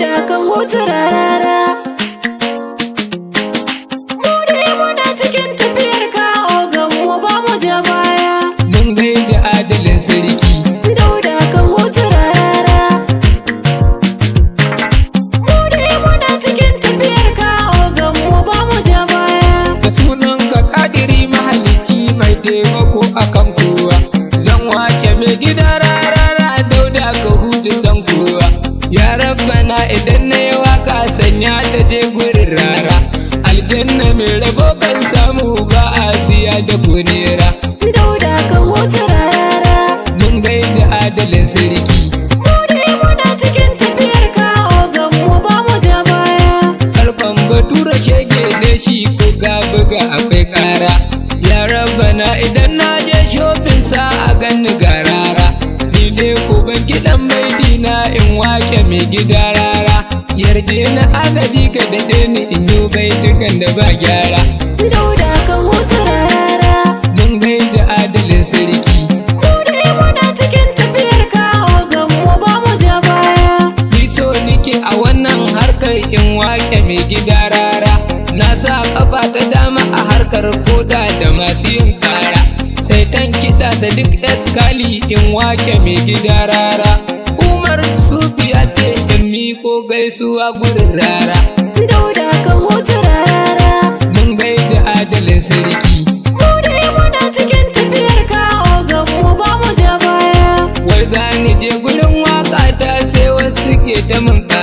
dauda kahutu rarara. Mu dai muna cikin tafiyar ka ogan mu ba mu ja baya. Mun gaida adalin sarki Dauda kahutu rarara. Mu dai muna cikin tafiyar ka ogan mu ba mu ja baya. da sunan ka kadiri mahalicci mai taimako akan kowa. Zan wake mai gida rarara dauda kahutu san kowa. Ya rabbana idan na yi waka sanya ta je gurin rara. Aljanna mai rabo kan samu ba a siya da kunera. Dauda kahutu rarara. Mun gaida adalin sarki Mu dai muna cikin tafiyar ka ogan mu ba mu ja baya. karfan batura shege ne shi ko ga buga akwai kara. Ya rabbana idan na je shopping sa a ganni garara. Ni dai ko ban kiɗan mai dina in wake mai gida rara. Yarje na agaji ka daɗe ni in yi baitukan da ba gyara. Dauda kahutu rarara. Mun gaida adalin sarki Mu dai muna cikin tafiyar ka ogan mu ba mu ja baya. ni so nike a wannan harkar in wake mai gida rara. Na sa kafa ta dama a harkar koda da masu yin kara. Sai tan kiɗa duk eskali in wake mai gida rara. Umar sufiya ce in miko gaisuwa gurin rara.